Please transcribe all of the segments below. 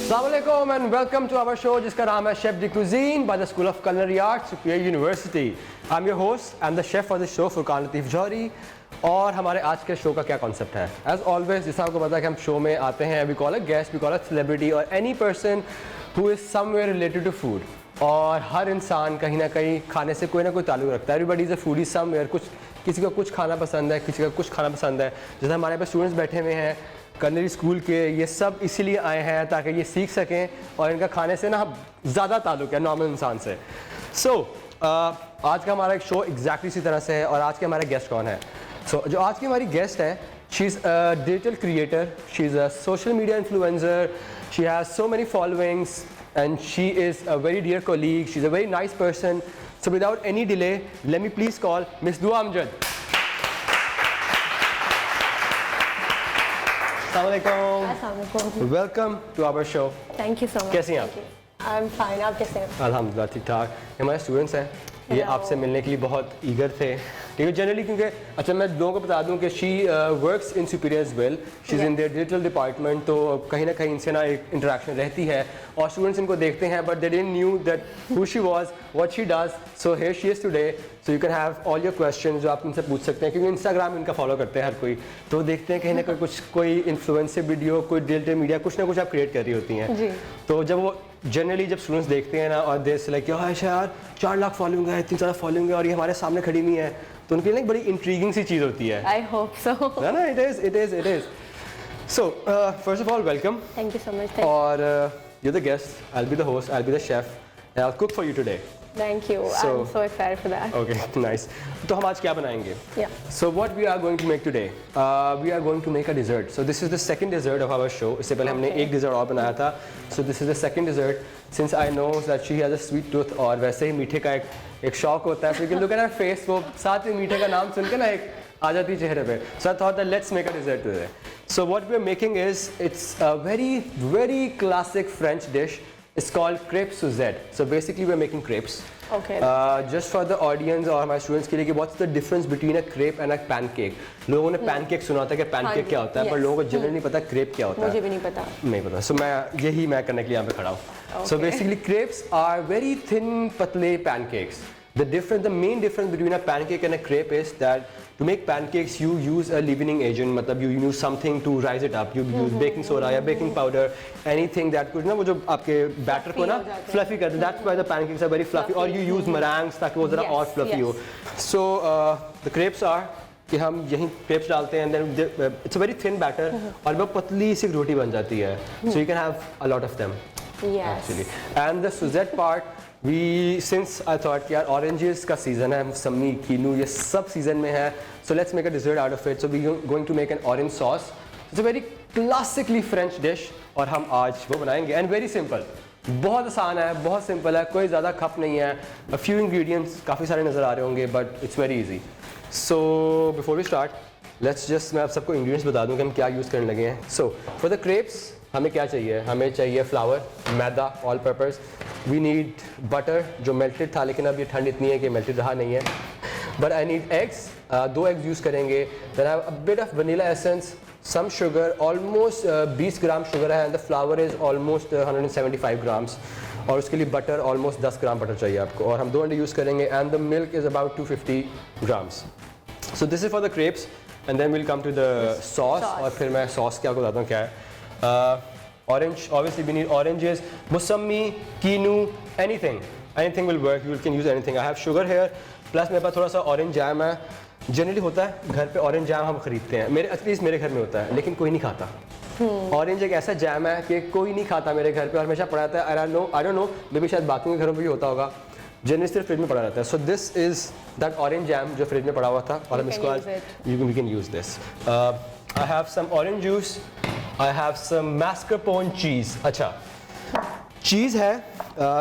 Assalamualaikum and welcome to our show जिसका नाम है Chef de Cuisine by the School of Culinary Arts, Superior University. I'm your host and the chef for the show Furqan Lateef Johari. और हमारे आज के show का क्या concept है? As always, जैसा आपको पता है कि हम शो में आते हैं, we call a guest, we call a celebrity or any person who is somewhere related to food. और हर इंसान कहीं ना कहीं खाने से कोई ना कोई ताल्लुक़ रखता है. Everybody is a foodie somewhere. किसी को कुछ खाना पसंद है, किसी का कुछ खाना पसंद है. जैसे हमारे यहाँ पे स्टूडेंट्स बैठे हुए हैं कलनरी स्कूल के, ये सब इसीलिए आए हैं ताकि ये सीख सकें और इनका खाने से ना ज़्यादा ताल्लुक़ है नॉर्मल इंसान से. आज का हमारा एक शो एग्जैक्टली इसी तरह से है. और आज के हमारे गेस्ट कौन है? जो आज की हमारी गेस्ट है, she is a digital creator, she is a social media influencer, she has so many followings and she is a very dear colleague, she's a very nice person. So without any delay, let me please call Miss Dua Amjad. Assalamualaikum. Welcome to our show. Thank you so much. कैसी हैं आप? I'm fine. आप कैसे हैं? अल्हम्दुलिल्लाह ठीक ठाक. हमारे स्टूडेंट्स हैं, ये आपसे मिलने के लिए बहुत ईगर थे. ठीक है, जनरली क्योंकि अच्छा मैं लोगों को बता दूं कि she works in superior as well, she is in their digital department, तो कहीं ना कहीं इनसे ना एक इंटरेक्शन रहती है और स्टूडेंट्स इनको देखते हैं but they didn't knew that who she was, what she does. So here she is today, so you can have all your question जो आप इनसे पूछ सकते हैं क्योंकि इंस्टाग्राम इनका फॉलो करते हैं हर कोई, तो देखते हैं कहीं ना कहीं कुछ कोई इन्फ्लुएंसर वीडियो, कोई डिजिटल मीडिया कुछ ना कुछ आप क्रिएट कर रही होती हैं. तो जब वो जनरली जब स्टूडेंट्स देखते हैं ना और देर से लाइक यार 4 लाख फॉलोइंग है, इतनी ज़्यादा फॉलोइंग है और ये हमारे सामने खड़ी हुई है, तो उनके लिए एक बड़ी इंट्रीगिंग सी चीज़ होती है. I hope so. है ना? It is. So first of all, welcome. Thank you so much. और you're the guest, I'll be the host, I'll be the chef, and I'll cook for you today. Thank you. I'm so excited for that. Okay, nice. तो हम आज क्या बनाएंगे? Yeah. So what we are going to make today? We are going to make a dessert. So this is the second dessert of our show. इससे पहले हमने एक dessert और बनाया था. So this is the second dessert. Since I know that she has a sweet tooth और वैसे ही मीठे का एक शौक होता है, so you can look at her face, वो साथ में मीठे का नाम सुन के ना एक आ जाती है चेहरे पे. So I thought that let's make a dessert today. So what we are making is, it's a very classic French dish. It's called crêpe Suzette. So basically we are making crepes. Okay. Just for the audience और हमारे students के लिए कि what's the difference between a crepe and a pancake? लोगों ने pancake सुना होता है कि pancake क्या होता है, पर लोगों को जनरली नहीं पता crepe क्या होता है. मुझे भी नहीं पता. नहीं पता. So मैं करने के लिए यहाँ पे खड़ा हूँ. So basically crepes are very thin पतले pancakes. The main difference between a pancake and a crepe is that to make pancakes you use a leavening agent, मतलब you use something to rise it up. You use baking soda या baking powder, anything that could ना वो जो आपके batter को ना fluffy करते. That's why the pancakes are very fluffy. Or you use meringues ताकि वो ज़रा और fluffy हो. So the crepes are कि हम यहीं crepes डालते हैं and then it's a very thin batter और वो पतली सी रोटी बन जाती है. So you can have a lot of them. Yes. Actually. And the Suzette part, since I thought कि यार oranges का season है, मौसमी, कीनू, ये सब season में है, so let's make a dessert out of it. So we're going to make an orange sauce. It's a very classically French dish और हम आज वो बनाएंगे and very simple. बहुत आसान है, बहुत simple है, कोई ज़्यादा खप नहीं है. A few ingredients काफ़ी सारे नज़र आ रहे होंगे but it's very easy. So before we start, मैं आप सबको ingredients बता दूँ कि हम क्या यूज़ करने लगे हैं. So for the crepes हमें क्या चाहिए? हमें चाहिए फ्लावर, मैदा, all purpose. We need butter जो मेल्टेड था, लेकिन अब ये ठंड इतनी है कि मेल्टेड रहा नहीं है. But I need eggs, 2 eggs use करेंगे. Then I have a bit of vanilla essence, some sugar, almost 20 gram sugar है. And the flour is almost 175 grams. और उसके लिए बटर ऑलमोस्ट 10 ग्राम बटर चाहिए आपको. और हम 2 अंडे यूज़ करेंगे. And the milk is about 250 grams. So this is for the crepes and then will come to the sauce. और फिर मैं सॉस क्या आपको बताता हूँ क्या है. Orange, obviously we need oranges, musammi, kinu, anything will work. You can use anything. I have sugar here, plus मेरे पास थोड़ा सा orange jam है. Generally होता है घर पे orange jam हम खरीदते हैं, एटलीस्ट मेरे घर में होता है, लेकिन कोई नहीं खाता. Orange एक ऐसा जैम है कि कोई नहीं खाता मेरे घर पे और हमेशा पड़ा रहता है. I don't know, may be शायद बाकी के घरों पे भी होता होगा. जनरली सिर्फ फ्रिज में पड़ा रहता है. So this is that orange jam जो फ्रिज में पड़ा हुआ था और हम इसको आज we can use this. I have some orange juice, I have some mascarpone cheese. अच्छा चीज़ है,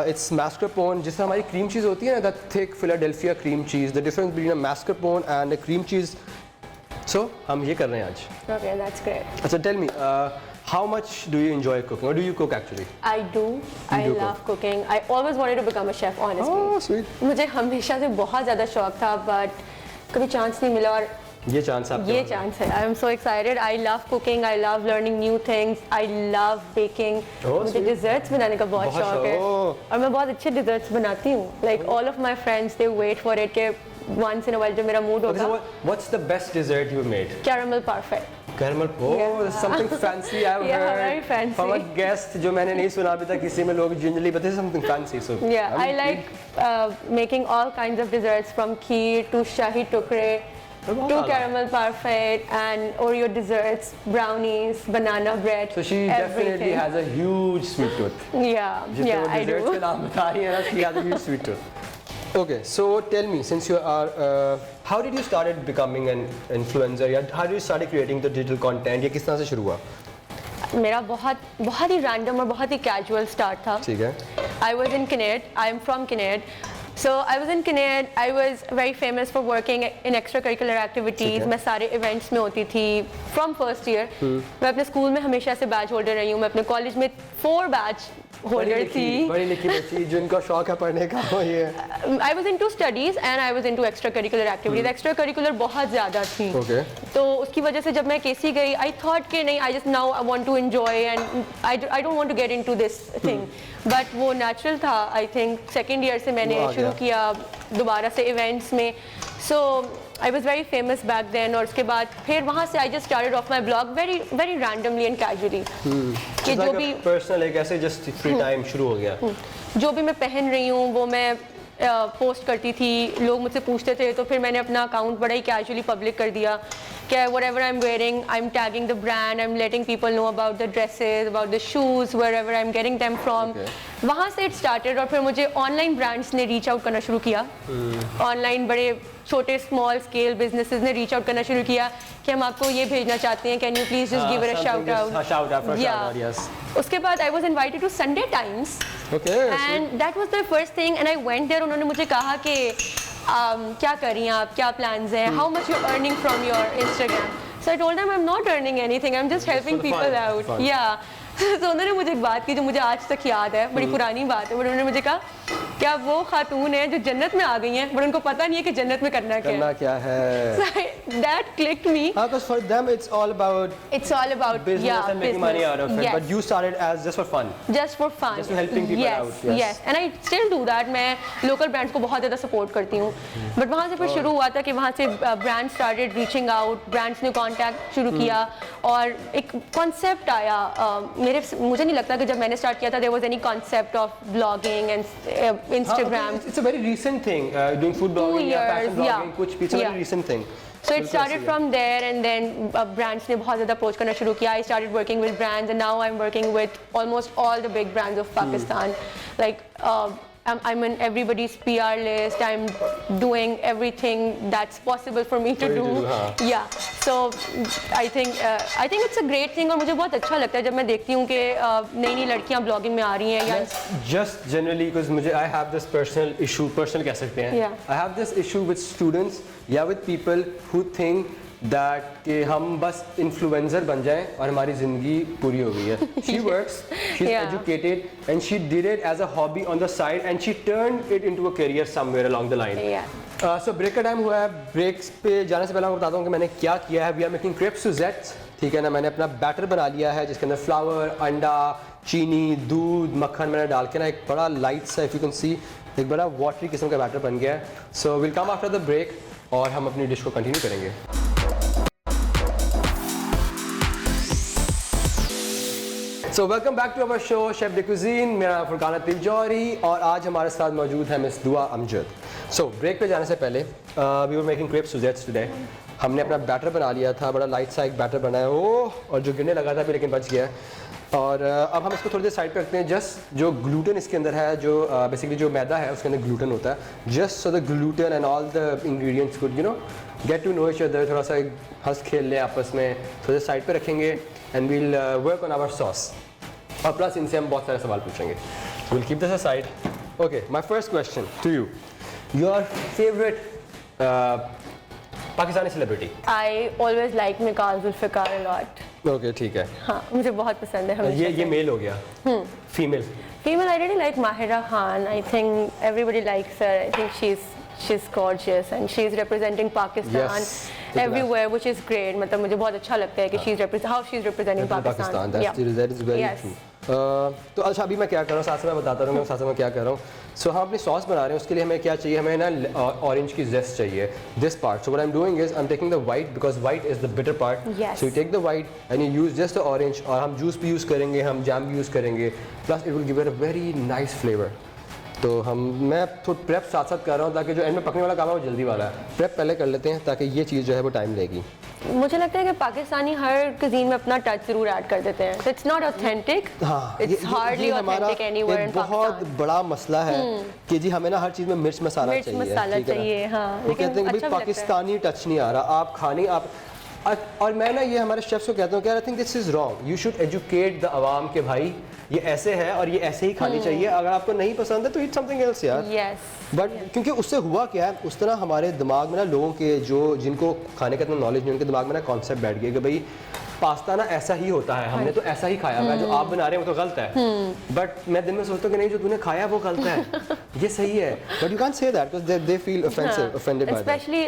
इट्स मैस्कारपोन, जिससे हमारी क्रीम चीज़ होती है ना, the thick Philadelphia cream cheese. The difference between a mascarpone and a cream cheese. So हम ये कर रहे हैं आज. Okay, that's great. अच्छा tell me, how much do you enjoy cooking, or do you cook actually? I do. I love cooking. I always wanted to become a chef, honestly. Oh, sweet. मुझे हमेशा से बहुत ज़्यादा शौक था, but कभी chance नहीं मिला. और ये चांस आपके ये पास है। चांस है। I am so excited. I love cooking, I love learning new things, I love baking. मुझे sweet. डिजर्ट्स बनाने का बहुत शौक है और मैं बहुत अच्छे डिजर्ट्स बनाती हूँ। Like all of my friends they wait for it के once in a while जब मेरा मूड Okay, so होगा। what's the best dessert you made? Caramel parfait. Caramel. Oh, Yeah. there's something fancy I've Yeah, heard very fancy. from a guest जो मैंने नहीं सुना अभी तक किसी में लोग generally but this is something fancy. So Yeah, I like making all kinds of desserts from kheer to shahi tukre to caramel parfait and Oreo desserts, brownies, banana bread. So she definitely everything. has a huge sweet tooth. Yeah, जितने yeah, वो I desserts के do. नाम बता रही है ना, she has a huge sweet tooth. Okay, so tell me, since you are, how did you started becoming an influencer? या how did you started creating the digital content? ये किस तरह से शुरू हुआ? मेरा बहुत ही रैंडम और बहुत ही कैजुअल स्टार्ट था। ठीक है. I was in Kinnaird. I am from Kinnaird. So I was in Kinnaird. I was very famous for working in extracurricular activities. मैं सारे events में होती थी from first year. मैं अपने स्कूल में हमेशा से बैच होल्डर रही हूँ। मैं अपने कॉलेज में 4 बैच होल्डर थी। बड़ी लिखी बच्ची जिनका शौक है पढ़ने का वो ये. I was into studies and I was into extracurricular activities. Extracurricular बहुत ज़्यादा थी. Okay. तो उसकी वजह से जब मैं केसी गई, I thought कि नहीं, I just now I want to enjoy and I don't want to get into this thing. But वो natural था. I think second year से मैंने वो आ शुरू किया दोबारा से events में. So I was very famous back then और उसके बाद फिर वहाँ से I just started off my blog very randomly and casually. कि जो भी पर्सनल एक ऐसे जस्ट फ्री टाइम शुरू हो गया. जो भी मैं पहन रही हूँ वो मैं पोस्ट करती थी. लोग मुझसे पूछते थे तो फिर मैंने अपना अकाउंट बड़ा ही कैजुअली पब्लिक कर दिया कि whatever I'm wearing, I'm tagging the brand, I'm letting people know about the dresses, about the shoes, wherever I'm getting them from. Okay. वहाँ से it started और फिर मुझे ऑनलाइन ब्रांड्स ने रीच आउट करना शुरू किया. ऑनलाइन बड़े छोटे स्मॉल स्केल बिजनेसेस ने रीच आउट करना शुरू किया कि हम आपको ये भेजना चाहते हैं, can you please just give it a shout out. shout out for a shout out, yes. उसके बाद I was invited to Sunday Times. Okay. And that was the first thing and I went there. उन्होंने मुझे कहा कि क्या कर रही हैं आप, क्या plans हैं, how much you're earning from your Instagram. So I told them I'm not earning anything, I'm just helping for the people fun, out. fun. Yeah. तो उन्होंने मुझे एक बात की जो मुझे आज तक याद है, बड़ी पुरानी बात है. उन्होंने मुझे कहा क्या वो खातून है जो जन्नत में आ गई हैं बट उनको पता नहीं है कि जन्नत में करना क्या है. So that clicked me. Because for them it's all about It's all about business and making money out of it. Yes. But you started as just for fun. Just for fun. Just helping people yes, out, yes. Yes. And I still do that. मैं local brands को बहुत ज़्यादा support करती हूँ. But वहाँ से फिर शुरू हुआ था कि वहाँ से brands started reaching out, brands ने contact शुरू किया और एक concept आया. मुझे नहीं लगता कि जब मैंने start किया था there was any concept of blogging and Instagram. It's a very recent thing. Doing food blogging या fashion years, yeah. blogging कुछ it's a very Yeah. recent thing. So it started from there and then brands ने बहुत ज़्यादा approach करना शुरू किया. I started working with brands and now I'm working with almost all the big brands of Pakistan. Like I'm on everybody's PR list. I'm doing everything that's possible for me to do. Yeah. So I think it's a great thing और मुझे बहुत अच्छा लगता है जब मैं देखती हूँ कि नई लड़कियाँ ब्लॉगिंग में आ रही हैं या Just generally because मुझे I have this personal issue, personal कह सकते हैं. Yeah. I have this issue with students या with people who think that कि हम बस इन्फ्लुएंसर बन जाएं और हमारी ज़िंदगी पूरी हो गई है. She works, she's Yeah. educated and she did it as a hobby on the side and she turned it into a career somewhere along the line. Yeah. So break का टाइम हुआ है. ब्रेक्स पे जाने से पहले मैं बताता हूँ कि मैंने क्या किया है. We are making crepes Suzette. ठीक है ना. मैंने अपना बैटर बना लिया है जिसके अंदर फ्लावर, अंडा, चीनी, दूध, मक्खन मैंने डाल के ना एक बड़ा लाइट सा if you can see एक बड़ा वाटरी किस्म का बैटर बन गया है. So we'll come after the break और हम अपनी डिश को कंटिन्यू करेंगे. So welcome back to our show Chef de Cuisine. मेरा नाम फुरकान अतीफ जौहरी और आज हमारे साथ मौजूद है मिस दुआ अमजद. So break पे जाने से पहले we were making crepes Suzettes today. हमने अपना बैटर बना लिया था. बड़ा लाइट सा एक बैटर बनाया और जो गिरने लगा था भी लेकिन बच गया. और अब हम इसको थोड़ी देर साइड पे रखते हैं. जस्ट जो ग्लूटेन इसके अंदर है जो बेसिकली जो मैदा है उसके अंदर ग्लूटेन होता है. Just so the gluten and all the ingredients could get to know each other. थोड़ा सा हंस खेल लें आपस में. थोड़ी देर साइड पे रखेंगे and we'll work on our sauce. और प्लस इनसे हम बहुत सारे सवाल पूछेंगे. Will keep this aside. Okay, my first question to you. Your favourite Pakistani celebrity? I always like Mikael Zulfikar a lot. ओके, ठीक है. हाँ, मुझे बहुत पसंद है हमेशा ये से. मेल हो गया. Female? Female, I really like Mahira Khan. I think everybody likes her. I think she's she's gorgeous and she's representing Pakistan Yes, everywhere, which is great. मतलब मुझे बहुत अच्छा लगता है कि how she's representing Pakistan. That is very Yes. true. तो अच्छा अभी मैं क्या कर रहा हूँ, साथ में मैं बताता रहूँगा साथ में मैं क्या कर रहा हूँ. सो हम अपनी सॉस बना रहे हैं, उसके लिए हमें क्या चाहिए, हमें ना ऑरेंज की जेस्ट चाहिए, this part. So what I am doing is I am taking the white because white is the bitter part. Yes. So you take the white and you use just the orange, और हम juice भी use करेंगे, हम jam भी use करेंगे, plus it will give it a very nice flavour. तो मैं थोड़ा प्रेप साथ साथ कर रहा हूँ ताकि जो एंड में पकने वाला काम है वो जल्दी वाला है. प्रेप पहले कर लेते हैं ताकि ये चीज़ जो है वो टाइम लेगी. मुझे लगता है कि पाकिस्तानी हर कुजीन में अपना टच जरूर ऐड कर देते हैं. इट्स नॉट ऑथेंटिक, हाँ, it's hardly authentic anywhere in बहुत पाकिस्तान. बड़ा मसला है कि जी हमें ना हर चीज़ में मिर्च मसाला मिर्च चाहिए. मसाला ठीक है ना? चाहिए, हाँ. वो कहते हैं कि भाई पाकिस्तानी टच नहीं आ रहा, आप खाने आप. और मैं ना ये हमारे शेफ्स को कहता हूँ कि आई think this is wrong. You should educate the आवाम के भाई ये ऐसे है और ये ऐसे ही खानी चाहिए. अगर आपको नहीं पसंद है तो ईट समथिंग एल्स यार. यस. बट क्योंकि उससे हुआ क्या है, उस तरह हमारे दिमाग में ना लोगों के जो जिनको खाने का इतना नॉलेज नहीं, उनके दिमाग में ना कॉन्सेप्ट बैठ गया कि भाई पास्ता ना ऐसा ही होता है, हमने तो ऐसा ही खाया हुआ है, जो आप बना रहे हैं वो तो गलत है. बट मैं दिन में सोचता हूँ कि नहीं, जो तूने खाया वो गलत है, ये सही है. But you can't say that because they feel offended by that. Specially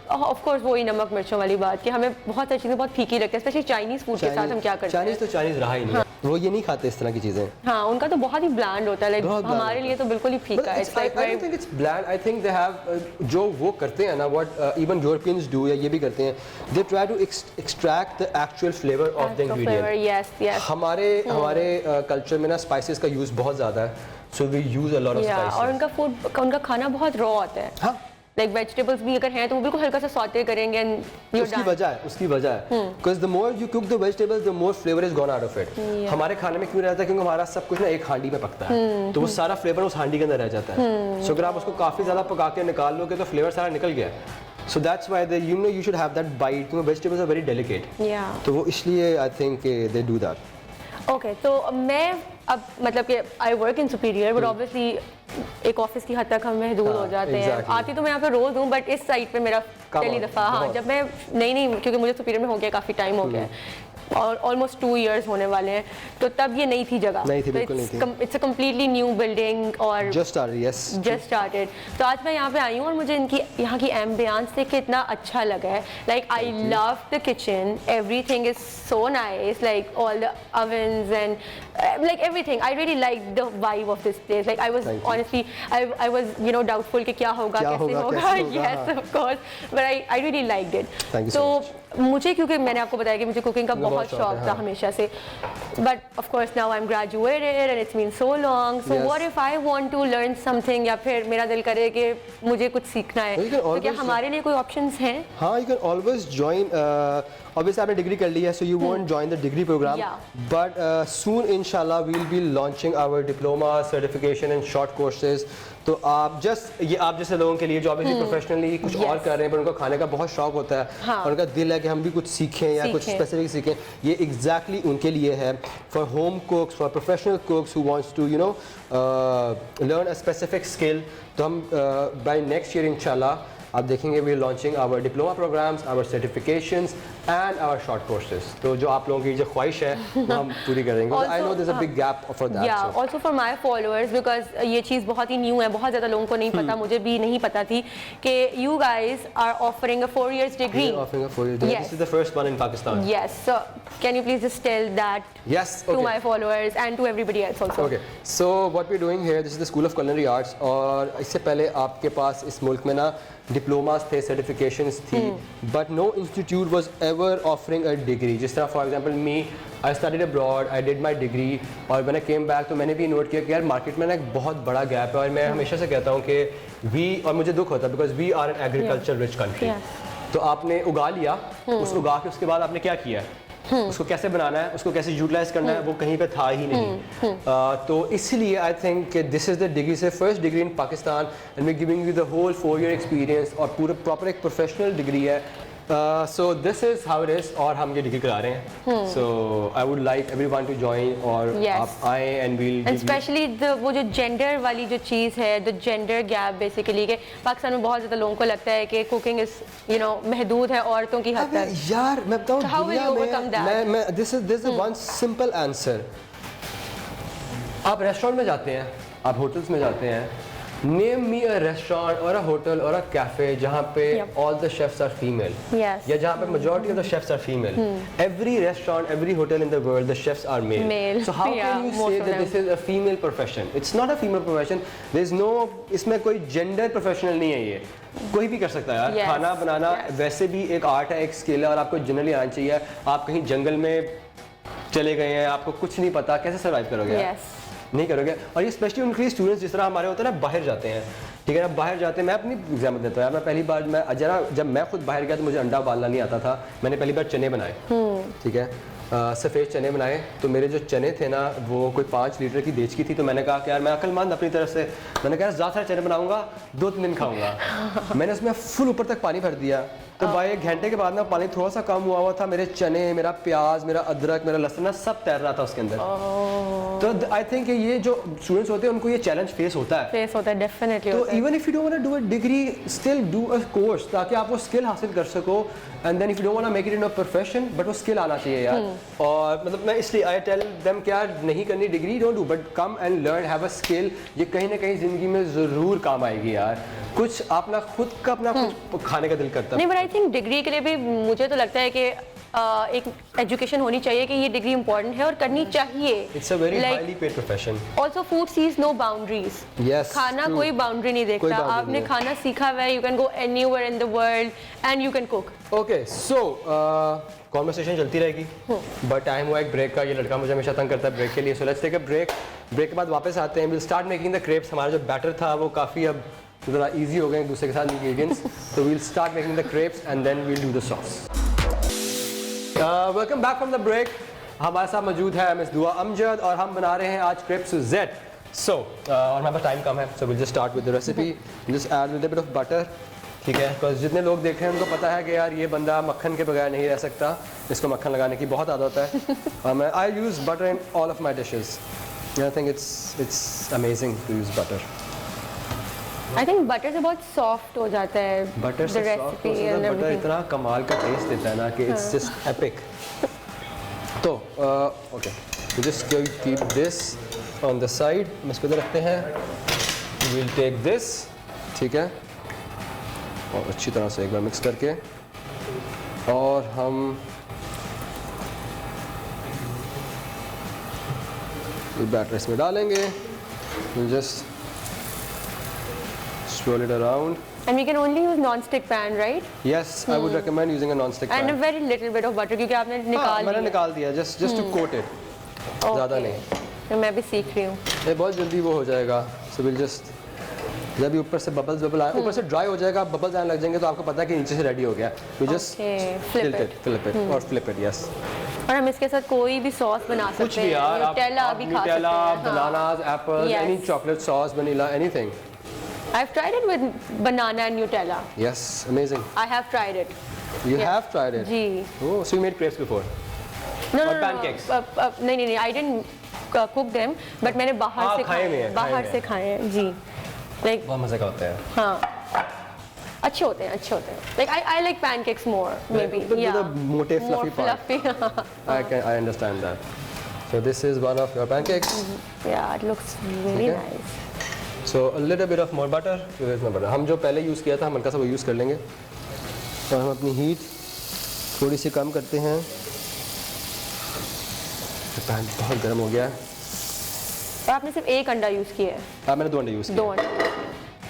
of course वही नमक मिर्चों वाली बात कि हमें बहुत सारी चीज़ें बहुत फीकी लगती है, स्पेशली चाइनीज़ फूड के साथ हम क्या करते हैं. चाइनीज़ तो चाइनीज़ रहा ही नहीं. वो ये नहीं खाते इस तरह की चीज़ें. हाँ, उनका तो बहुत ही ब्लैंड होता है. लाइक हमारे लिए तो बिल्कुल ही फीका है. I don't think it's bland. I think they have जो वो करते हैं ना, what even Europeans do, या ये भी करते हैं, they try to extract the actual flavor of the ingredient. Yes, yes. हमारे कल्चर में ना स्पाइसेस का यूज़ बहुत ज़्यादा है, so we use a lot of spices. और उनका खाना बहुत रॉ होता है. हाँ. लाइक वेजिटेबल्स भी अगर हैं तो वो बिल्कुल हल्का सा सौते करेंगे एंड उसकी वजह है because the more you cook the vegetables the more flavour is gone out of it. हमारे खाने में क्यों रहता है, क्योंकि हमारा सब कुछ ना एक हांडी में पकता है, तो वो सारा फ्लेवर उस हांडी के अंदर रह जाता है. सो अगर आप उसको काफ़ी ज़्यादा पका के निकाल लोगे तो फ्लेवर सारा निकल गया. So that's why they, you should have that bite. क्योंकि vegetables are very delicate. Yeah. तो वो इसलिए I think they do that. Okay, तो मैं अब मतलब कि I work in Superior, but obviously एक ऑफिस की हद तक हम महदूद हो जाते हैं. आती तो मैं यहाँ पे रोज हूँ, बट इस साइड पे मेरा पहली दफ़ा, हाँ, जब मैं नहीं क्योंकि मुझे सुपीरियर में हो गया काफ़ी टाइम हो गया है और ऑलमोस्ट 2 years होने वाले हैं, तो तब ये नहीं थी जगह. नहीं थी, बिल्कुल नहीं थी. It's a completely new building और जस्ट स्टार्टेड. तो आज मैं यहाँ पे आई हूँ और मुझे इनकी यहाँ की एम्बियंस देख के इतना अच्छा लगा है. Like I love the kitchen, everything is so nice, like all the ovens and like everything. I really like the vibe of this place. Like I was honestly, I was doubtful कि क्या होगा कैसे होगा. Yes, of course, but I really liked it. Thank you so much. मुझे क्योंकि मैंने आपको बताया कि मुझे कुकिंग का बहुत शौक था हमेशा से, but of course now I am graduated and it's been so long. So what if I want to learn something, या फिर मेरा दिल करे कि मुझे कुछ सीखना है, तो क्या हमारे लिए कोई ऑप्शंस हैं? हाँ, you can always join. obviously आपने डिग्री कर ली है, so you won't join the degree program. But soon inshallah we'll be launching our diploma, certification and short courses. तो आप जैसे लोगों के लिए जो obviously प्रोफेशनली कुछ और कर रहे हैं पर उनको खाने का बहुत शौक होता है और उनका दिल है कि हम भी कुछ सीखें या कुछ स्पेसिफिक सीखें, ये एग्जैक्टली उनके लिए है. For home cooks, for professional cooks who wants to learn a specific skill. तो हम बाय नेक्स्ट ईयर इंशाल्लाह आप देखेंगे we are launching our diploma programmes, our certifications and our short courses. तो जो आप लोगों की जो ख्वाहिश है वो हम पूरी करेंगे. I know there is a big gap for that. या also for my followers, because ये चीज़ बहुत ही न्यू है, बहुत ज़्यादा लोगों को नहीं पता, मुझे भी नहीं पता थी कि you guys are offering a 4 years degree. Offering a 4 year degree. This is the first one in Pakistan. Yes. So can you please just tell that to my followers and to everybody else also? Okay. So what we're doing here, this is the School of Culinary Arts. और इससे पहले आपके पास इस मुल्क में ना diplomas थे, certifications थी, but no institute was ever offering a degree. जिस तरह for example me I studied abroad, I did my degree और मैंने केम बैक, तो मैंने भी नोट किया कि यार मार्केट में ना एक बहुत बड़ा गैप है. और मैं हमेशा से कहता हूँ कि और मुझे दुख होता है because we are an agriculture rich country. तो आपने उगा लिया, उसके बाद आपने क्या किया, उसको कैसे बनाना है, उसको कैसे यूटिलाइज करना है, वो कहीं पे था ही नहीं. तो इसलिए I think this is the degree, से first degree in Pakistan and we giving you the whole 4 year experience और पूरा प्रॉपर एक प्रोफेशनल डिग्री है. So this is how it is और हम ये डिग्री करा रहे हैं. So I would like everyone to join और आप आए एंड वील एंड स्पेशली वो जो जेंडर वाली जो चीज़ है, द जेंडर गैप बेसिकली, कि पाकिस्तान में बहुत ज़्यादा लोगों को लगता है कि कुकिंग इज महदूद है औरतों की हद तक. यार मैं बताऊं दुनिया में this is one simple answer. आप रेस्टोरेंट में जाते हैं, आप होटल्स में जाते हैं, Name me a restaurant or a hotel or a cafe जहाँ पे Yep. all the chefs are female. Yes. या जहाँ पे majority of the chefs are female. Every restaurant, every hotel in the world, the chefs are male. Male. So how Yeah, can you most say of that them. this is a female profession? It's not a female profession. There is no इसमें कोई gender professional नहीं है ये. कोई भी कर सकता है यार. Yes. खाना बनाना वैसे भी एक आर्ट है, एक स्किल है और आपको जनरली आना चाहिए. आप कहीं जंगल में चले गए हैं, आपको कुछ नहीं पता, कैसे सर्वाइव करोगे? Yes. नहीं करोगे. और ये स्पेशली उनके लिए स्टूडेंट्स जिस तरह हमारे होते हैं ना, बाहर जाते हैं, ठीक है ना, बाहर जाते हैं. मैं अपनी एग्जाम्पल देता हूँ यार. मैं पहली बार जब मैं खुद बाहर गया तो मुझे अंडा उबालना नहीं आता था. मैंने पहली बार चने बनाए, ठीक है, सफ़ेद चने बनाए. तो मेरे जो चने थे ना वो कोई 5 लीटर की देच की थी. तो मैंने कहा कि यार मैं अक्लमंद अपनी तरफ से, मैंने कहा ज़्यादा सारे चने बनाऊंगा, 2-3 दिन खाऊंगा. मैंने उसमें फुल ऊपर तक पानी भर दिया. तो भाई 1 घंटे के बाद ना पानी थोड़ा सा कम हुआ था. मेरे चने, मेरा प्याज, मेरा अदरक, मेरा लहसुन ना सब तैर रहा था उसके अंदर. तो आई थिंक ये जो स्टूडेंट्स होते हैं उनको ये चैलेंज फेस होता है. फेस होता है, डेफिनेटली तो होता है. Even if you don't want to do a degree, still do a course ताकि आप वो स्किल हासिल कर सको. And then if you don't want to make it in a profession, but वो स्किल आना चाहिए यार. और मतलब मैं इसलिए आई टेल देम क्या नहीं करनी degree, don't do, but come and learn, have a skill. ये कहीं ना कहीं जिंदगी में ज़रूर काम आएगी यार. कुछ अपना खुद का अपना कुछ खाने का दिल करता है. नहीं, बट आई थिंक डिग्री के लिए भी मुझे तो लगता है कि एक एजुकेशन होनी चाहिए कि ये डिग्री इंपॉर्टेंट है और करनी चाहिए. It's a very highly paid profession. Also food sees no boundaries. Yes, खाना true. कोई बाउंड्री नहीं देखता. boundary आपने नहीं है. खाना सीखा हुआ है, you can go anywhere in the world and you can cook. Okay, so conversation चलती रहेगी, बट टाइम हुआ एक ब्रेक का. ये लड़का मुझे हमेशा तंग करता है ब्रेक के लिए. So let's take a break. Break के बाद वापस आते हैं. Will start making the crepes. हमारा जो बैटर था वो काफ़ी अब ज़रा इजी हो गए एक दूसरे के साथ इंग्रेडिएंट्स. तो will start making the crepes and then will do the sauce. Welcome back from the break. हमारे साथ मौजूद है मिस दुआ अमजद और हम बना रहे हैं आज क्रेप्स जेड. सो और हमारे पास टाइम कम है, so will just start with the recipe. Just add with a bit of butter, ठीक है, बिकॉज जितने लोग देख रहे हैं उनको पता है कि यार ये बंदा मक्खन के बगैर नहीं रह सकता. इसको मक्खन लगाने की बहुत आदत है. I use butter in all of my dishes. I think it's amazing to use butter. I think butter से बहुत सॉफ्ट हो जाता है. बटर से सॉफ्ट हो जाता है. बटर इतना कमाल का टेस्ट देता है ना कि इट्स जस्ट एपिक. तो okay, just keep this on the side. हम इसको इधर रखते हैं. विल टेक दिस, ठीक है, और अच्छी तरह से एक बार मिक्स करके और हम ये बैटर इसमें डालेंगे. Will just swirl it around. And we can only use non-stick pan, right? Yes, I would recommend using a non-stick pan. And a very little bit of butter क्योंकि आपने हाँ, निकाल मैंने दिया. निकाल दिया just to coat it. ज़्यादा नहीं. तो मैं भी सीख रही हूँ. ये बहुत जल्दी वो हो जाएगा. So we'll just जब ये ऊपर से बबल आए, ऊपर से ड्राई हो जाएगा, बबल्स आने लग जाएंगे तो आपको पता है कि नीचे से रेडी हो गया. We just flip it. और flip it, yes. और हम इसके साथ कोई भी सॉस बना सकते हैं. कुछ भी यार, न्यूटेला भी खा सकते न्यूटेला, हैं. Bananas, Apple, Yes. any chocolate sauce, vanilla, anything. I've tried it with banana and Nutella. Yes, amazing. I have tried it. You have tried it. जी. Oh, so you made crepes before? No, Or pancakes? नहीं. I didn't cook them, but मैंने बाहर से खाए हुए हैं, बाहर से खाए हैं. जी. Like बहुत मज़े का होता है. हाँ. अच्छे होते हैं. Like I like pancakes more, maybe. But Yeah. with the moटे fluffy part. Fluffy. I understand that. So this is one of your pancakes. Yeah, it looks really Okay. nice. So a little bit of more butter. Here is my butter. हम जो पहले use किया था हम हल्का सा वो use कर लेंगे. और हम अपनी हीट थोड़ी सी कम करते हैं. पैन बहुत गर्म हो गया है. और आपने सिर्फ एक अंडा यूज़ किया है. हाँ, मैंने 2 अंडे यूज़ किए. 2 अंडे.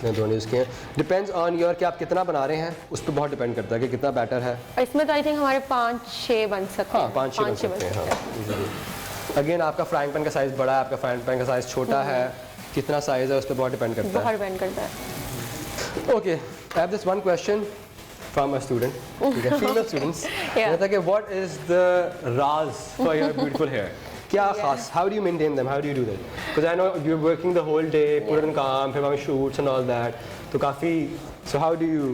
मैंने 2 अंडे यूज़ किए हैं. डिपेंड्स ऑन योर कि आप कितना बना रहे हैं, उस पर बहुत डिपेंड करता है कि कितना बैटर है. और इसमें तो आई थिंक हमारे 5-6 बन सकते हैं. हाँ, 5-6 बन सकते हैं. हाँ, अगेन आपका फ्राइंग पैन का साइज़ बड़ा है, आपका फ्राइंग पैन का साइज़ छोटा है, कितना साइज़ है उस पर बहुत डिपेंड करता है. बहुत डिपेंड करता है. Okay, I have this one question from a student. Okay, female students. Yeah. कहता है कि what is the raz for your beautiful hair? क्या खास? How do you maintain them? How do you do that? Because I know you're working the whole day, put it in काम, फिर हमें shoots and all that. तो काफ़ी. So how do you?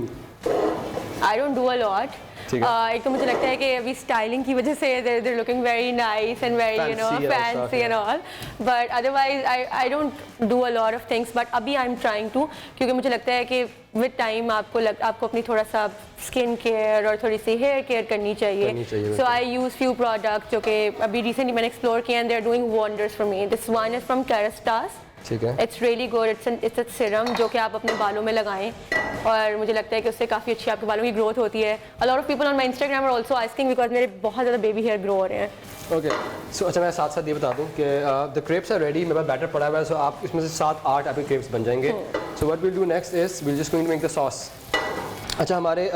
I don't do a lot. ठीक है. एक तो मुझे लगता है कि अभी स्टाइलिंग की वजह से they're looking very nice and very Fancy and all stuff, fancy and all. But otherwise I don't do a lot of things. But अभी I'm trying to क्योंकि मुझे लगता है कि with time आपको अपनी थोड़ा सा स्किन केयर और थोड़ी सी हेयर केयर करनी चाहिए. So I use few products जो कि अभी recently मैंने explore किया and they're doing wonders for me. This one is from Kerastase. ठीक है। It's really good. It's a serum जो कि आप अपने बालों में लगाएं और मुझे लगता है कि उससे काफ़ी अच्छी आपके बालों की ग्रोथ होती है। A lot of people on my Instagram are also asking because मेरे बहुत ज़्यादा बेबी हेयर ग्रो हो रहे हैं। ओके सो अच्छा मैं साथ साथ ये बता दूं कि द क्रेप्स आर रेडी, मेरे पास बैटर पड़ा हुआ है, सो आप इसमें से 7-8 आपके क्रेप्स बन जाएंगे। So what will do next is will just going to make the sauce. अच्छा हमारे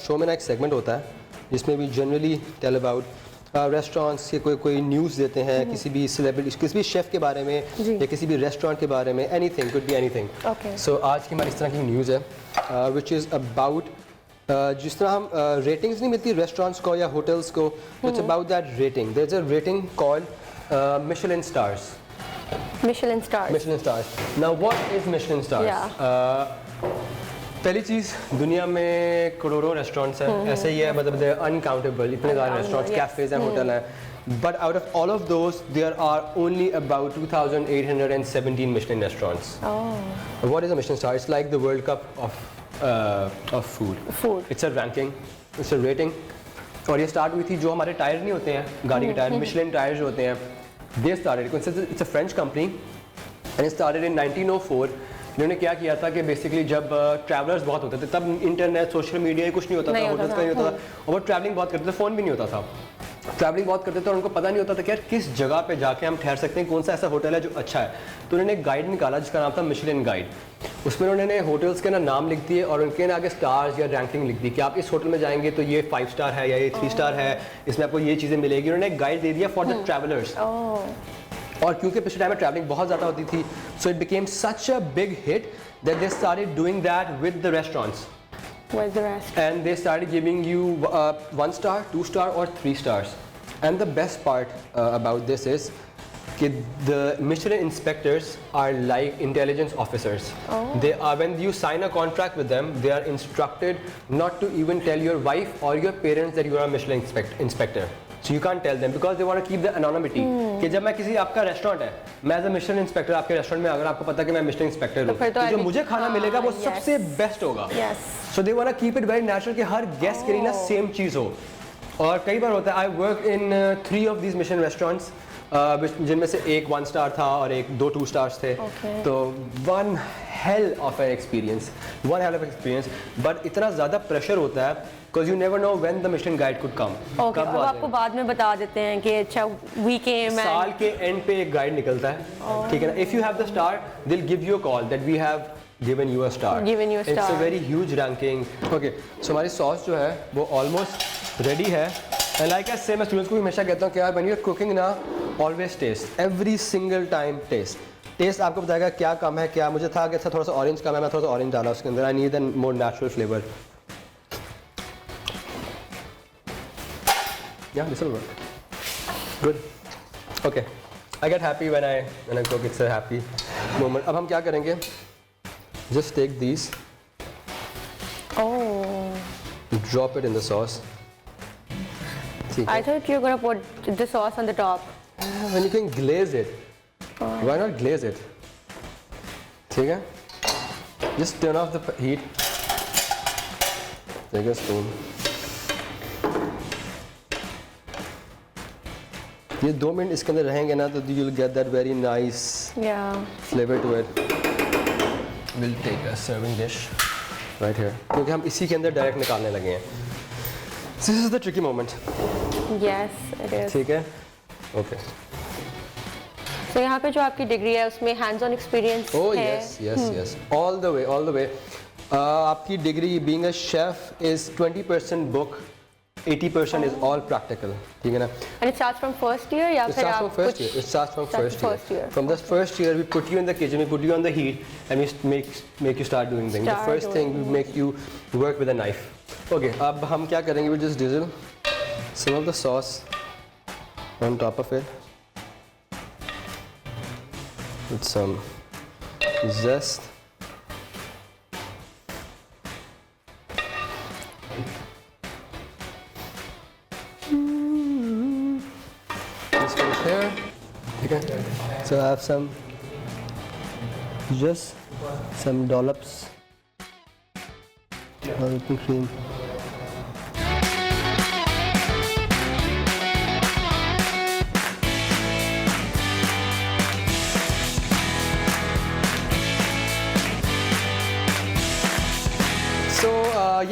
शो में ना एक सेगमेंट होता है जिसमें भी जनरली टेल अबाउट रेस्टोरेंट्स के कोई न्यूज़ देते हैं किसी भी सेलिब्रिटी, किसी भी शेफ़ के बारे में या किसी भी रेस्टोरेंट के बारे में, एनीथिंग कुड बी एनीथिंग। सो आज की हमारी इस तरह की न्यूज़ है विच इज़ अबाउट जिस तरह हम रेटिंग्स नहीं मिलती रेस्टोरेंट्स को या होटल्स को, it's about that rating. There is a rating called Michelin stars. Michelin stars. Michelin stars. Now what is Michelin stars? पहली चीज़, दुनिया में करोड़ों रेस्टोरेंट्स हैं, ऐसे ही है, मतलब दे अनकाउंटेबल, इतने ज़्यादा रेस्टोरेंट्स, कैफ़ेज़ हैं, होटल हैं, but out of all of those there are only about 2817 Michelin restaurants. What is a Michelin star? It's like the world cup of food. It's a ranking, it's a rating. और ये start हुई थी, जो हमारे tyre नहीं होते हैं गाड़ी के टायर, मिशेलिन टायर जो होते हैं, they started, it's a French company and it started in 1904। इन्होंने क्या किया था कि बेसिकली जब ट्रैवलर्स बहुत होते थे, तब इंटरनेट सोशल मीडिया कुछ नहीं होता था, होटल्स का नहीं होता था, और वो ट्रैवलिंग बहुत करते थे, फ़ोन भी नहीं होता था, ट्रैवलिंग बहुत करते थे और उनको पता नहीं होता था कि यार किस जगह पे जाके हम ठहर सकते हैं, कौन सा ऐसा होटल है जो अच्छा है। तो उन्होंने एक गाइड निकाला जिसका नाम था मिशेलिन गाइड। उसमें उन्होंने होटल्स के ना नाम लिख दिए और उनके ना आगे स्टार्स या रैंकिंग लिख दी कि आप इस होटल में जाएंगे तो ये 5 स्टार है या ये 3 स्टार है, इसमें आपको ये चीज़ें मिलेगी। उन्होंने एक गाइड दे दिया फॉर द ट्रैवलर्स। और क्योंकि पिछले टाइम में ट्रैवलिंग बहुत ज़्यादा होती थी, so it became such a big hit that they started doing that with the restaurants. With the rest. And they started giving you 1 star, 2 star or 3 stars. And the best part about this is that the Michelin inspectors are like intelligence officers. They are, when you sign a contract with them, they are instructed not to even tell your wife or your parents that you are a Michelin inspector. So you can't tell them because they want to keep the anonymity. कि जब मैं किसी आपका restaurant है, मैं as a Michelin inspector आपके restaurant में, अगर आपको पता कि मैं मिशेलिन इंस्पेक्टर हूँ, तो जो मुझे खाना मिलेगा वो सबसे बेस्ट होगा। So they want to keep it very natural कि हर गेस्ट के लिए ना सेम चीज़ हो। और कई बार होता है, I work in 3 of these Michelin restaurants, जिनमें से एक 1 स्टार था और एक 2 स्टार्स थे। तो one hell of an experience, but इतना ज़्यादा प्रेशर होता है because you never know when the Michelin guide could come. Okay, अब आपको बाद में बता देते हैं कि अच्छा we came and साल के एंड पे एक गाइड निकलता है, ठीक है ना? If you have the star, they'll give you a call that we have given you a star. It's a very huge ranking. Okay, so हमारी सॉस जो है वो ऑलमोस्ट रेडी है। And like I say, मैं students को भी हमेशा कहता हूँ कि यार when you're cooking ना, always taste, every single time taste. Taste आपको बताएगा क्या कम है, क्या मुझे था कि अच्छा थोड़ा सा ऑरेंज कम है, मैं थोड़ा सा ऑरेंज डाला उसके अंदर। I need an more natural flavour. Yeah, this will work. Good. Okay. I get happy when I cook. It's a happy moment. अब हम क्या करेंगे? Just take these. Drop it in the sauce. I thought you were gonna put the sauce on the top. When you can glaze it, why not glaze it? ठीक है? Just turn off the heat. Take a spoon. ये 2 minute इसके अंदर रहेंगे ना तो you'll get that very nice flavor to it. We'll take a serving dish right here. क्योंकि हम इसी के अंदर डायरेक्ट निकालने लगे हैं. This is the tricky moment. Yes, it is. ठीक है? Okay. So यहाँ पे जो आपकी डिग्री है उसमें hands-on experience है. Oh yes. All the way. आपकी degree being a chef is 20% book. 80% is all practical, ठीक है ना? And it starts from first year या फिर आप कुछ? It starts from first year. From the first year, we put you in the kitchen, we put you on the heat, and we make you start doing things. The first thing we make you work with a knife. Okay, अब हम क्या करेंगे? We just drizzle some of the sauce on top of it with some zest. Here, okay. So I have some dollops of whipping cream.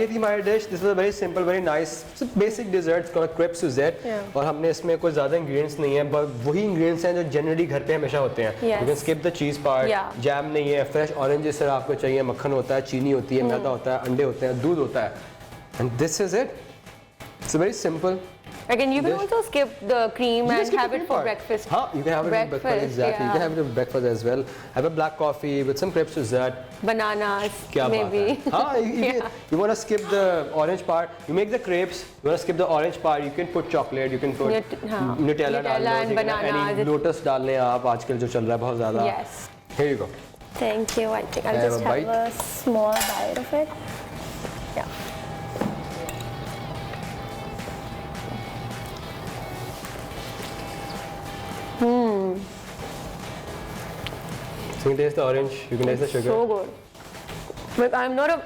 ये थी हमारी dish. This was a very simple, very nice, basic desserts called crepe Suzette. Yeah. और हमने इसमें कोई ज़्यादा ingredients नहीं है, बट वही इंग्रेडिएंट्स हैं जो जनरली घर पे हमेशा होते हैं. Yes. You can skip the cheese part. Yeah. Jam नहीं है, फ्रेश ऑरेंजेस सर आपको चाहिए, मक्खन होता है, चीनी होती है, मैदा होता है, अंडे होते हैं, दूध होता है. And this is it. It's very simple. Again, you can Dish. also skip the cream You can and skip have the it cream for part. breakfast. हाँ, you can have it with breakfast. Exactly. You can have it with breakfast as well. Have a black coffee with some crepes dessert. Bananas, क्या maybe. बात है. हाँ, you want to skip the orange part. You make the crepes. You want to skip the orange part. You can put chocolate. You can put हाँ. Nutella डाल लो. and bananas. Any lotus डाल लें आप. आजकल जो चल रहा है बहुत ज़्यादा. Yes. Here you go. Thank you. I think I'll Have just a have bite. a small bite of it. Yeah. So you can taste the orange. You can taste the sugar. So good. Like I'm not a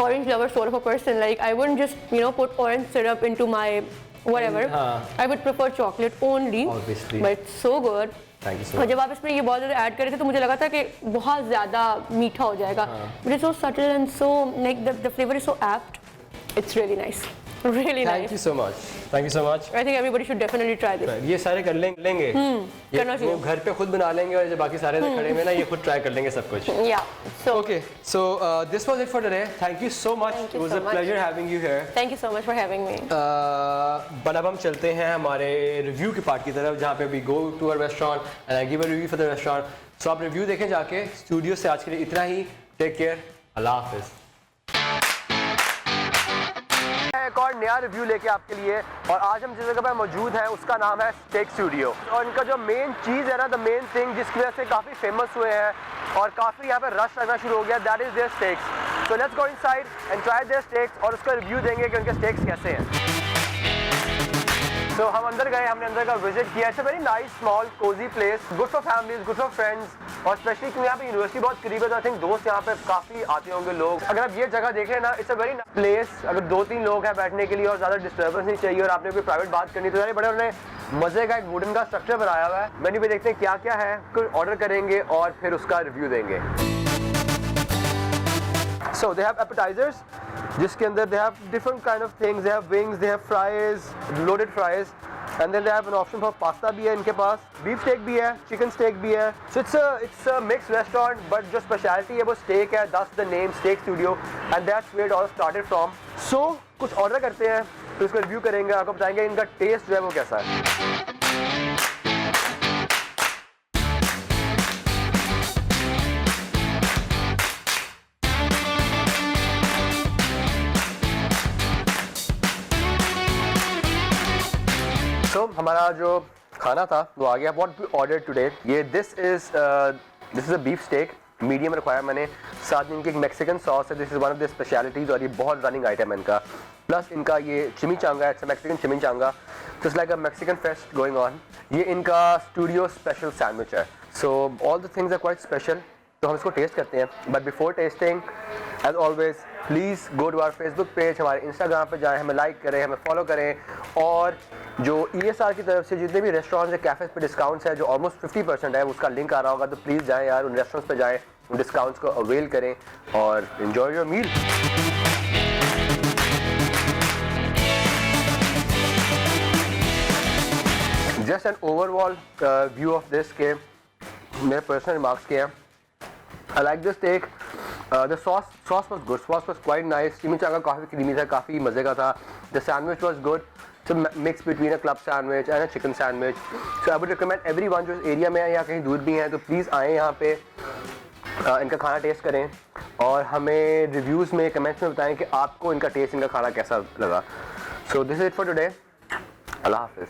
orange lover sort of a person. Like I wouldn't just put orange syrup into my whatever. I would prefer chocolate only. Obviously. But it's so good. Thank you so और much. जब आप इसमें ये बहुत ज़्यादा add करे थे तो मुझे लगा था कि बहुत ज़्यादा मीठा हो जाएगा. But it's so subtle and so like the flavor is so apt. It's really nice. Really Thank nice. you so much. Thank you so much. I think everybody should definitely try this. ये सारे कर लेंगे. ये करना चाहिए. वो घर पे खुद बना लेंगे और जो बाकी सारे खड़े में ना ये खुद ट्राई कर लेंगे सब कुछ. Yeah. So Okay, so this was it for today. Thank you so much. Thank It you was so a much. pleasure having you here. thank you so much for having me. But अब हम चलते हैं हमारे review की part की तरफ जहाँ पे we go to a restaurant and I give a review for the restaurant. So आप रिव्यू देखें जाके. स्टूडियो से आज के लिए इतना ही. Take care. अल्लाह हाफिज़. एक और नया रिव्यू लेके आपके लिए और आज हम जिस जगह पर मौजूद हैं उसका नाम है स्टेक स्टूडियो और इनका जो मेन चीज़ है ना द मेन थिंग जिसकी वजह से काफ़ी फेमस हुए हैं और काफ़ी यहाँ पे रश लगना शुरू हो गया that is their steaks. So let's go inside and try their steaks और उसका रिव्यू देंगे कि उनके स्टेक्स कैसे हैं. तो हम अंदर गए, हमने अंदर का विजिट किया. It's a very nice small cosy place, good for families, good for friends और स्पेशली क्योंकि यहाँ पे यूनिवर्सिटी बहुत करीब है तो आई थिंक दोस्त यहाँ पे काफ़ी आते होंगे लोग. अगर आप ये जगह देखें ना इट्स अ वेरी प्लेस. अगर 2-3 लोग हैं बैठने के लिए और ज़्यादा डिस्टर्बेंस नहीं चाहिए और आपने कोई प्राइवेट बात करनी तो यार बड़े उन्होंने मज़े का एक वुडन का स्ट्रक्चर बनाया हुआ है. मेन्यू पे देखते हैं क्या क्या है, कुछ ऑर्डर करेंगे और फिर उसका रिव्यू देंगे. So they have appetizers जिसके अंदर they have different kind of things. They have wings, they have fries, loaded fries, and then they have an option for pasta भी है इनके पास, beef steak भी है, chicken steak भी है. So it's a mixed restaurant, but जो specialty है वो steak है. That's the name, Steak Studio, and that's where it all started from. So कुछ ऑर्डर करते हैं, फिर उसका रिव्यू करेंगे, आपको बताएंगे इनका टेस्ट जो है वो कैसा है. So, हमारा जो खाना था वो आ गया. What we ordered today, ये this is a beef steak, medium रखवाया मैंने. साथ में इनकी एक मैक्सिकन सॉस है. This is one of the specialities और ये बहुत रनिंग आइटम है इनका. प्लस इनका ये chimichanga, it's Mexican chimichanga. So it's like a Mexican fest going on. ये इनका स्टूडियो स्पेशल सैंडविच है. So all the things are quite special. तो हम इसको टेस्ट करते हैं. But before tasting as always please go to our Facebook page, हमारे Instagram पे जाएं, हमें लाइक करें, हमें फॉलो करें और जो ESR की तरफ से जितने भी रेस्टोरेंट्स या कैफ़ेज़ पे डिस्काउंट्स है जो ऑलमोस्ट 50% है उसका लिंक आ रहा होगा. तो प्लीज़ जाएं यार, उन रेस्टोरेंट्स पे जाएं, उन डिस्काउंट्स को अवेल करें और enjoy your meal. Just an overall view of this के मेरे पर्सनल रिमार्क्स के हैं. I like this steak. The sauce was good. Sauce was quite nice. Chimichanga काफ़ी creamy था, काफ़ी मज़े का था. The sandwich was good. It's a mix between a club sandwich and a chicken sandwich. So I would recommend everyone जो इस area में है या कहीं दूर भी हैं तो प्लीज़ आएँ यहाँ पे, इनका खाना टेस्ट करें और हमें रिव्यूज़ में कमेंट्स में बताएं कि आपको इनका टेस्ट, इनका खाना कैसा लगा. So this is it for today. अल्लाह हाफिज़.